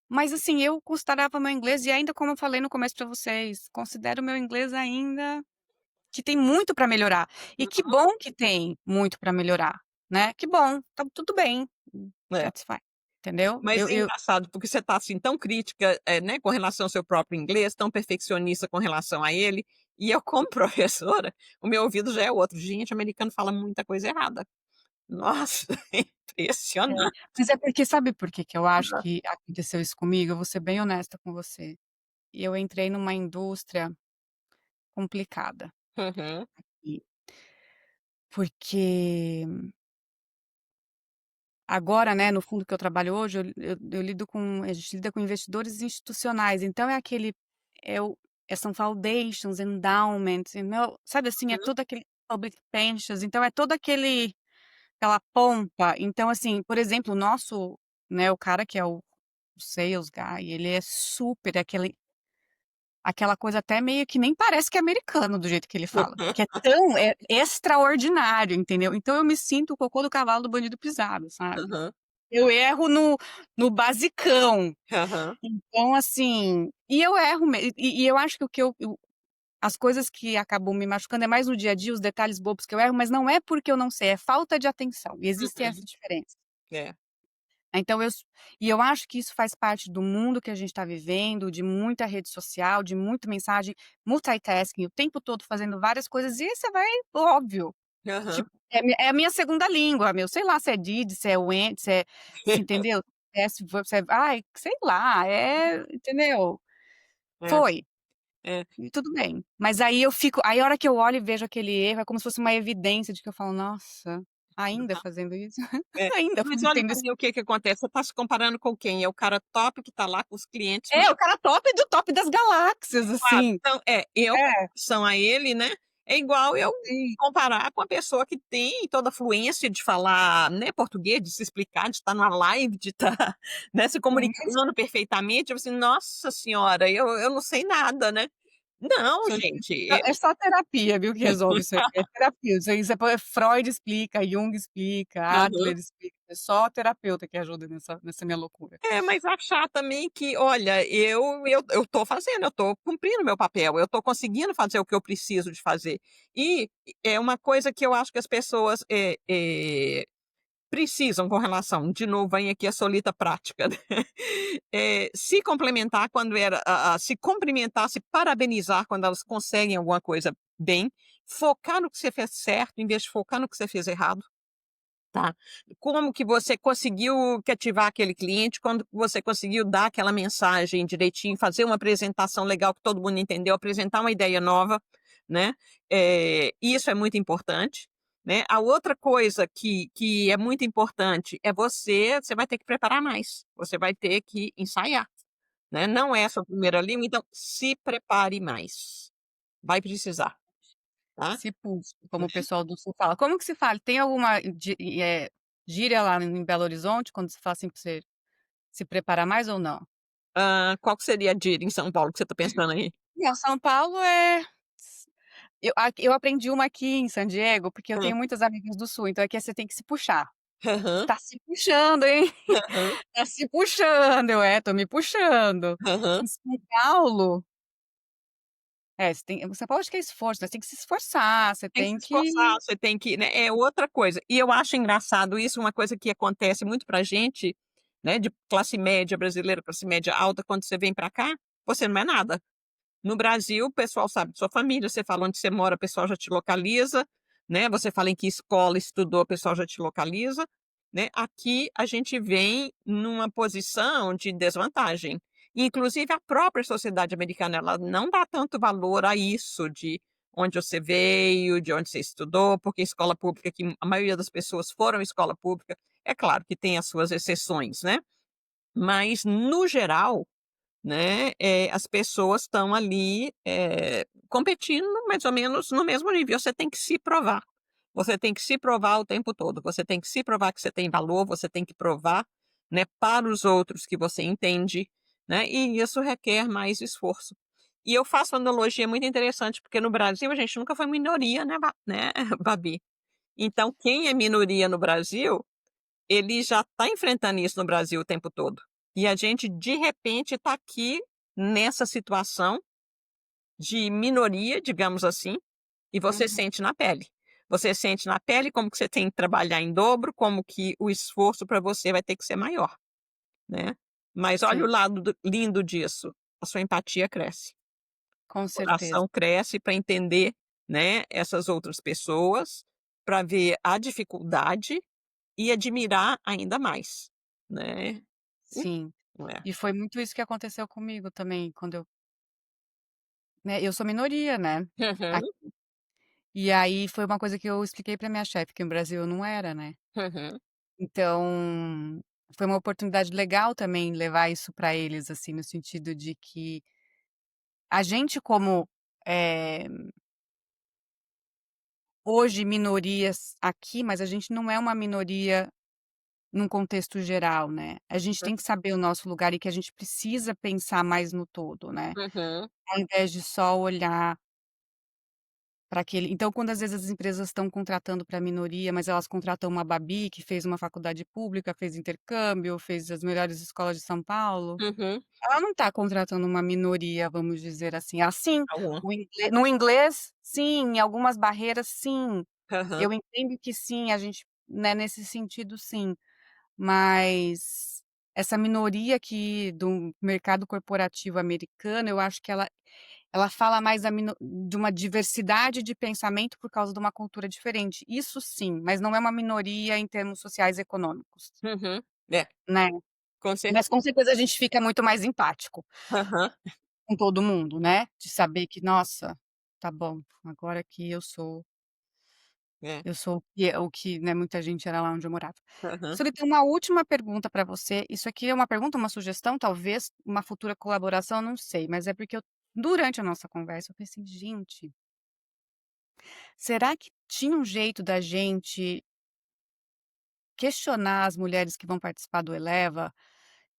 Mas assim, eu considerava meu inglês e ainda como eu falei no começo para vocês, considero meu inglês ainda que tem muito para melhorar. E que uhum. bom que tem muito para melhorar, né, que bom, tá tudo bem, É. that's fine, entendeu? Mas é Eu engraçado, porque você está, assim, tão crítica, né, com relação ao seu próprio inglês, tão perfeccionista com relação a ele, e eu como professora, o meu ouvido já é outro. Gente, americano fala muita coisa errada. Nossa, é É, impressionante. mas é porque sabe por que que eu acho que aconteceu isso comigo? Eu vou ser bem honesta com você. Eu entrei numa indústria complicada, Uhum, e porque agora, né, no fundo que eu trabalho hoje, eu lido com a gente lida com investidores institucionais, então é aquele é o são foundations, endowments, sabe assim, é uhum, todo aquele public pensions, então é todo aquela pompa. Então, assim, por exemplo, o nosso, né, o cara que é o sales guy, ele é super aquela coisa até meio que nem parece que é americano do jeito que ele fala, que é tão extraordinário, entendeu. Então eu me sinto o cocô do cavalo do bandido pisado, sabe. aham, Eu erro no basicão. aham, Então, assim, e eu erro e eu acho que o que eu as coisas que acabam me machucando é mais no dia a dia, os detalhes bobos que eu erro, mas não é porque eu não sei, é falta de atenção, e existe essa uhum. diferença. É. Então eu acho que isso faz parte do mundo que a gente está vivendo, de muita rede social, de muita mensagem, multitasking, o tempo todo fazendo várias coisas, e aí você vai óbvio, Aham. tipo, é a minha segunda língua, meu, sei lá se é did, se é when, se entendeu? Se verbo, se é ai, sei lá, entendeu? É, Foi, é. e tudo bem. Mas aí eu fico aí a hora que eu olho e vejo aquele erro, é como se fosse uma evidência de que eu falo: "Nossa, ainda fazendo isso? É. Ainda Mas olha tendo pra esse". mim o que que acontece, você está se comparando com quem? É o cara top que está lá com os clientes, mas É, o cara top do top das galáxias, claro, assim. então eu com É, relação a ele, né, é igual eu sim, comparar com a pessoa que tem toda a fluência de falar, né, português, de se explicar, de estar numa live, de estar, né, se sim, mas comunicando perfeitamente, tipo assim: "Nossa senhora, eu não sei nada, né". Não, isso gente, é só terapia, viu, que resolve isso aí, é terapia, isso aí você põe Freud explica, Jung explica, aham. Adler explica, é só terapeuta que ajuda nessa minha loucura. Mas achar também que, olha, eu tô fazendo, eu tô cumprindo meu papel, eu tô conseguindo fazer o que eu preciso de fazer. E é uma coisa que eu acho que as pessoas, precisam com relação de novo vem aqui a solita prática, né, se complementar quando era se cumprimentar, se parabenizar quando elas conseguem alguma coisa bem, focar no que você fez certo em vez de focar no que você fez errado. Tá. Como que você conseguiu cativar aquele cliente, quando você conseguiu dar aquela mensagem direitinho, fazer uma apresentação legal que todo mundo entendeu, apresentar uma ideia nova, né, isso é muito importante, né. A outra coisa que é muito importante é você vai ter que preparar mais, você vai ter que ensaiar, né, não é a sua primeira língua, então se prepare mais, vai precisar, tá. Se puxa, como o pessoal do sul fala. Como que se fala? Tem alguma gíria lá em Belo Horizonte, quando se fala assim pra você se preparar mais ou não? Qual que seria a gíria em São Paulo que você está pensando aí? Não, São Paulo eu aprendi uma aqui em San Diego, porque eu Hã. tenho muitas amigas do sul, então aqui você tem que se puxar. Aham, "Tá se puxando, hein, aham, tá se puxando", eu: "É, tô me puxando". aham. Em São Paulo você pode acho que é esforço, né, você tem que se esforçar, você Tem que tem se esforçar, que você tem que, né, é outra coisa. E eu acho engraçado isso, uma coisa que acontece muito pra gente, né, de classe média brasileira, classe média alta, quando você vem pra cá, você não é nada. No Brasil, o pessoal sabe de sua família, você fala onde você mora, o pessoal já te localiza, né, você fala em que escola estudou, o pessoal já te localiza, né. Aqui a gente vem numa posição de desvantagem. Inclusive a própria sociedade americana, ela não dá tanto valor a isso de onde você veio, de onde você estudou, porque escola pública que a maioria das pessoas foram escola pública, é claro que tem as suas exceções, né, mas no geral, né, as pessoas estão ali, competindo mais ou menos no mesmo nível, você tem que se provar. Você tem que se provar o tempo todo, você tem que se provar que você tem valor, você tem que provar, né, para os outros que você entende, né, e isso requer mais esforço. E eu faço uma analogia muito interessante, porque no Brasil a gente nunca foi minoria, né, Babi. Então quem é minoria no Brasil, ele já está enfrentando isso no Brasil o tempo todo. E a gente, de repente, está aqui nessa situação de minoria, digamos assim, e você uhum, sente na pele. Você sente na pele como que você tem que trabalhar em dobro, como que o esforço para você vai ter que ser maior, né. Mas olha o sim, lado lindo disso, a sua empatia cresce, com o certeza. coração cresce para entender, né, essas outras pessoas, para ver a dificuldade e admirar ainda mais, né. Sim. É. E foi muito isso que aconteceu comigo também, quando eu sou minoria, né, Uhum, aqui. E aí foi uma coisa que eu expliquei pra minha chefe, que no Brasil eu não era, né. uhum, Então, foi uma oportunidade legal também levar isso pra eles, assim, no sentido de que a gente como, eh, hoje minorias aqui, mas a gente não é uma minoria num contexto geral, né. A gente tem que saber o nosso lugar e que a gente precisa pensar mais no todo, né, uhum, ao invés de só olhar para aquele então quando às vezes as empresas estão contratando para minoria, mas elas contratam uma Babi que fez uma faculdade pública, fez intercâmbio, fez as melhores escolas de São Paulo, uhum. ela não está contratando uma minoria, vamos dizer assim. Assim, Tá bom. no inglês, sim, em algumas barreiras, sim. Aham, Eu entendo que sim, a gente, né, nesse sentido sim, mas essa minoria aqui do mercado corporativo americano, eu acho que ela fala mais de uma diversidade de pensamento por causa de uma cultura diferente. Isso sim, mas não é uma minoria em termos sociais e econômicos, uhum. É, né. com Mas com certeza. certeza a gente fica muito mais empático Aham, com todo mundo, né, de saber que: "Nossa, tá bom, agora que é, eu sou o que, né, muita gente era lá onde eu morava". aham. Sobre ter uma última pergunta para você, isso aqui é uma pergunta, uma sugestão, talvez uma futura colaboração, não sei, mas é porque durante a nossa conversa eu pensei: "Gente, será que tinha um jeito da gente questionar as mulheres que vão participar do Eleva?"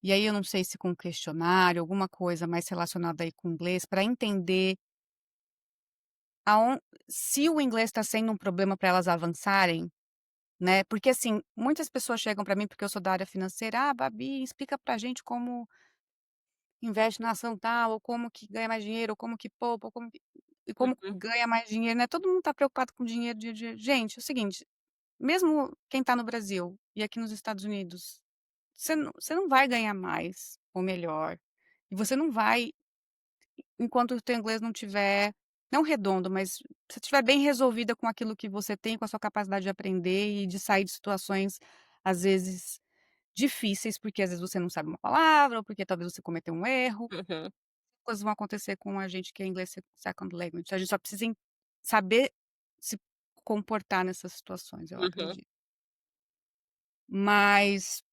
E aí eu não sei se com questionário, alguma coisa mais relacionada aí com inglês, para entender aon se o inglês está sendo um problema para elas avançarem, né, porque, assim, muitas pessoas chegam para mim, porque eu sou da área financeira: "Ah, Babi, explica pra gente como investe na ação tal, ou como que ganha mais dinheiro, ou como que poupa, ou como que" e como Uhum, ganha mais dinheiro, né, todo mundo tá preocupado com dinheiro gente, é o seguinte, mesmo quem tá no Brasil e aqui nos Estados Unidos, você não vai ganhar mais ou melhor, e você não vai enquanto o teu inglês não tiver não redondo, mas você estiver bem resolvida com aquilo que você tem, com a sua capacidade de aprender e de sair de situações, às vezes, difíceis, porque às vezes você não sabe uma palavra ou porque talvez você cometeu um erro, uhum, coisas vão acontecer com a gente que é inglês second language, a gente só precisa saber se comportar nessas situações, eu uhum, acredito. Mas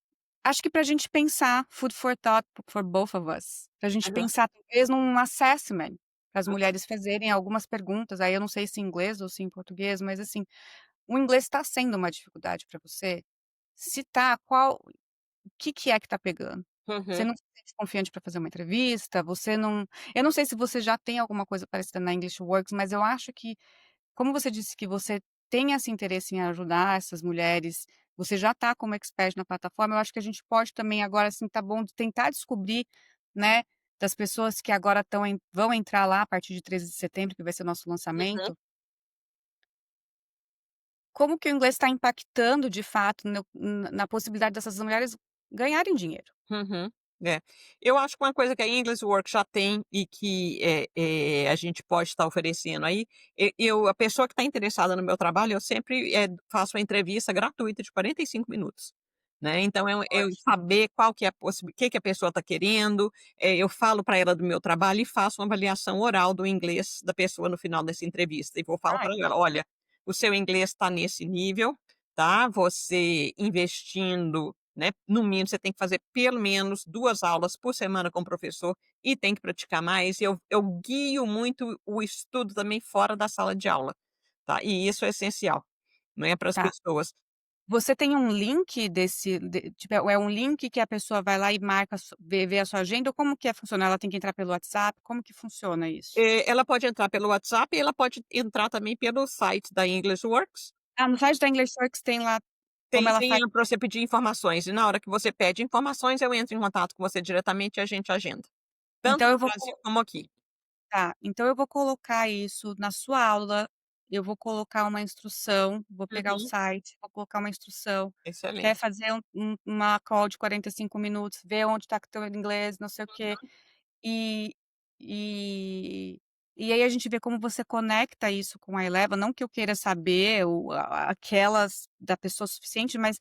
acho que pra gente pensar, food for thought for both of us, pra gente aham, pensar talvez num assessment, para as mulheres fazerem algumas perguntas, aí eu não sei se em inglês ou se em português, mas assim, o inglês está sendo uma dificuldade para você? Se tá, o que que é que tá pegando? Uhum, Você não se sente confiante para fazer uma entrevista, você não eu não sei se você já tem alguma coisa parecida na English Works, mas eu acho que, como você disse que você tem esse interesse em ajudar essas mulheres, você já está como expert na plataforma, eu acho que a gente pode também agora, assim, tá bom de tentar descobrir, né, das pessoas que agora vão entrar lá a partir de 13 de setembro, que vai ser o nosso uhum. lançamento, como que o inglês está impactando de fato na possibilidade dessas mulheres ganharem dinheiro. Uhum. É. Eu acho que uma coisa que a English Works já tem e que, a gente pode estar oferecendo aí, a pessoa que está interessada no meu trabalho, eu sempre, faço uma entrevista gratuita de 45 minutos, né. Então eu Ótimo. saber qual que é a que a pessoa está querendo, eu falo para ela do meu trabalho e faço uma avaliação oral do inglês da pessoa no final dessa entrevista. E vou falar Ah, para ela: "Olha, o seu inglês está nesse nível, tá, você investindo, né, no mínimo você tem que fazer pelo menos 2 aulas por semana com o professor e tem que praticar mais. Eu guio muito o estudo também fora da sala de aula, tá, e isso é essencial, né, para as tá. pessoas. Você tem um link tipo, é um link que a pessoa vai lá e marca vê a sua agenda ou como que é funcionar? Ela tem que entrar pelo WhatsApp, como que funciona isso? Ela pode entrar pelo WhatsApp e ela pode entrar também pelo site da English Works. Ah, no site da English Works tem lá como ela Tem faz. para você pedir informações e na hora que você pede informações, eu entro em contato com você diretamente e a gente agenda, tanto Então eu no vou Brasil como aqui. então eu vou colocar isso na sua aula, eu vou colocar uma instrução, vou pegar o Uhum, site, vou colocar uma instrução, quer excelente. fazer uma call de 45 minutos, ver onde está que teu inglês, não sei o quê. E e e aí a gente vê como você conecta isso com a Eleva, não que eu queira saber aquelas da pessoa suficiente, mas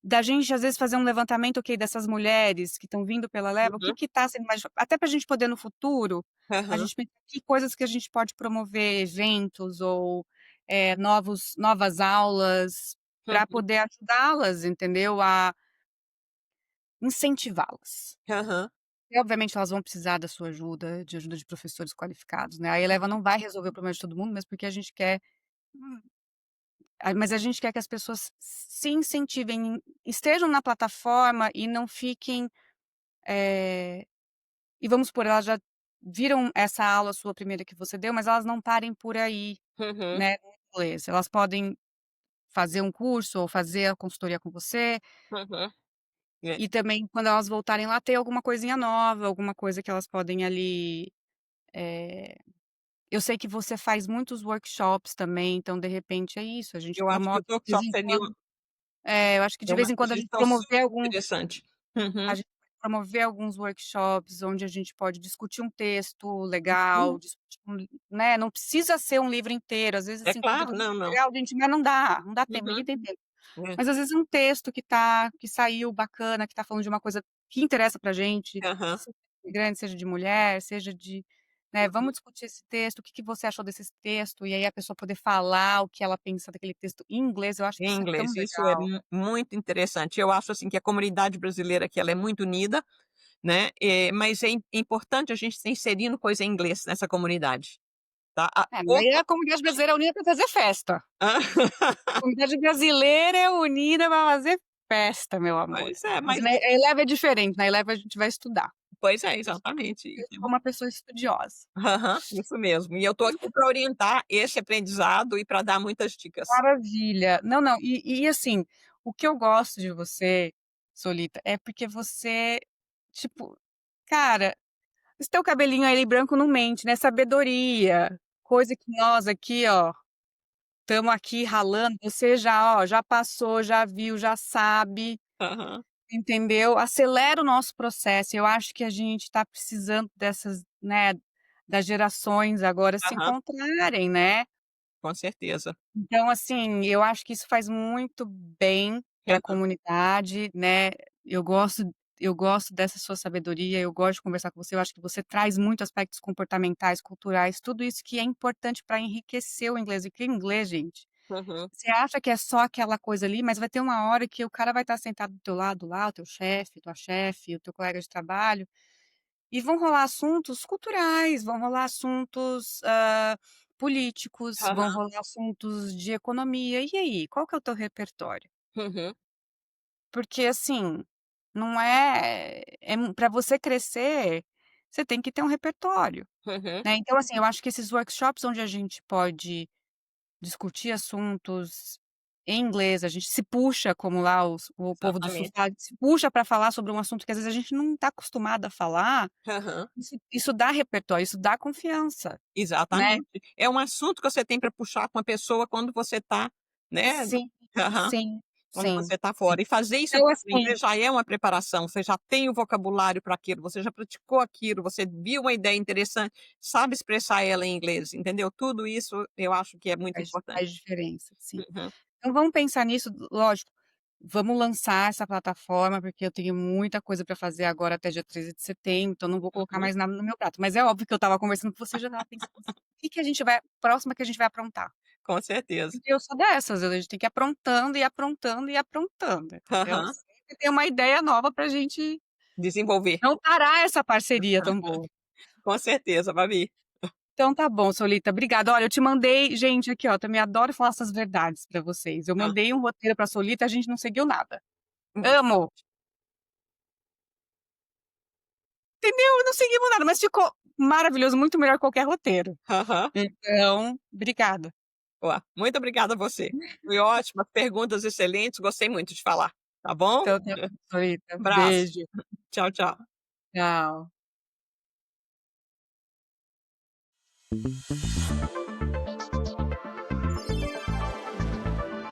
da gente às vezes fazer um levantamento, ok, dessas mulheres que estão vindo pela Eleva, o que Uhum, que tá sendo mais até pra gente poder no futuro, a aham, gente pensar que coisas que a gente pode promover, eventos ou, novas aulas, para uhum, poder ajudá-las, entendeu, a incentivá-las. aham. E obviamente elas vão precisar da sua ajuda, de ajuda de professores qualificados, né, a Eleva não vai resolver o problema de todo mundo, mesmo porque a gente quer hum, mas a gente quer que as pessoas se incentivem, estejam na plataforma e não fiquem, eh, e vamos supor, elas já viram essa aula sua primeira que você deu, mas elas não parem por aí, Uhum, né, no inglês. Elas podem fazer um curso ou fazer a consultoria com você, uhum. É, e também quando elas voltarem lá ter alguma coisinha nova, alguma coisa que elas podem ali, eh eu sei que você faz muitos workshops também, então de repente é isso, a gente eu acho que promove o de vez workshop em seria quando eu acho que de uma vez em quando sugestão super interessante. a Uhum, gente pode promover alguns workshops onde a gente pode discutir um texto legal, uhum. discutir né, não precisa ser um livro inteiro, às vezes, É assim, poderia claro, não, ser não. legal, gente, mas não dá tempo, Uhum, ninguém tem tempo. é, Mas às vezes um texto que saiu bacana, que tá falando de uma coisa que interessa pra gente, aham, seja de imigrante, seja de mulher, seja de né, uhum. "Vamos discutir esse texto, o que que você achou desse texto?" E aí a pessoa poder falar o que ela pensa daquele texto em inglês, eu acho que Em isso é tão inglês, isso é legal. muito interessante. Eu acho, assim, que a comunidade brasileira aqui ela é muito unida, né, mas é importante a gente estar inserindo coisa em inglês nessa comunidade, tá. A É, mas aí outra a comunidade brasileira é unida pra fazer festa. hã? A comunidade brasileira é unida pra fazer festa, meu amor. Pois é, Mas mas na Eleva é diferente, na Eleva a gente vai estudar. pois é, Eu sou exatamente. eu sou uma pessoa estudiosa. Aham, isso mesmo. E eu estou aqui para orientar esse aprendizado e para dar muitas dicas. Maravilha. Não, não, assim, o que eu gosto de você, Solita, é porque você, tipo, cara, esse teu cabelinho aí branco não mente, né, sabedoria, coisa que nós aqui, ó, estamos aqui ralando, você já, ó, já passou, já viu, já sabe, Aham, entendeu? Acelera o nosso processo, eu acho que a gente tá precisando dessas, né, das gerações agora se aham, encontrarem, né. com certeza. Então, assim, eu acho que isso faz muito bem para a Aham, comunidade, né. Eu gosto dessa sua sabedoria, eu gosto de conversar com você, eu acho que você traz muito aspectos comportamentais, culturais, tudo isso que é importante para enriquecer o inglês, e que o inglês, gente, uhum, você acha que é só aquela coisa ali, mas vai ter uma hora que o cara vai estar sentado do teu lado lá, o teu chefe, tua chefe, o teu colega de trabalho, e vão rolar assuntos culturais, vão rolar assuntos, políticos, vão aham, rolar assuntos de economia. E aí, qual que é o teu repertório? uhum, Porque assim, Não é para você crescer, você tem que ter um repertório, Uhum, né. Então, assim, eu acho que esses workshops onde a gente pode discutir assuntos em inglês, a gente se puxa, como lá o povo do sul exatamente. fala, se puxa para falar sobre um assunto que às vezes a gente não está acostumado a falar, Aham, isso dá repertório, isso dá confiança, né. exatamente. É um assunto que você tem para puxar com a pessoa quando você está, né, Sim, aham, sim, quando sim, você está sim. fora. E fazer isso Então, pelo assim inglês já é uma preparação, você já tem o vocabulário para aquilo, você já praticou aquilo, você viu uma ideia interessante, sabe expressar ela em inglês, entendeu? Tudo isso eu acho que é muito importante. faz diferença, sim. Uhum, Então vamos pensar nisso, lógico, vamos lançar essa plataforma, porque eu tenho muita coisa para fazer agora até dia 13 de setembro, então não vou colocar uhum, mais nada no meu prato, mas é óbvio que eu estava conversando com você, já estava pensando assim: "O que que a gente vai próxima que a gente vai aprontar?". com certeza. Porque eu sou dessas, a gente tem que ir aprontando e aprontando e aprontando, entendeu. Aham, Sempre tem uma ideia nova pra gente desenvolver. não parar essa parceria tão boa. Com certeza, Babi. Então tá bom, Solita, obrigada. Olha, eu te mandei gente, aqui ó, também adoro falar essas verdades pra vocês. Eu Ah, mandei um roteiro pra Solita, a gente não seguiu nada. Amo, entendeu? Não seguimos nada, mas ficou maravilhoso, muito melhor que qualquer roteiro. aham. Então, obrigada. Ó, muito obrigada a você. Foi ótimo, as perguntas excelentes, gostei muito de falar, tá bom? Então tá bom, Solita, Abraço. beijo, Tchau, tchau. tchau.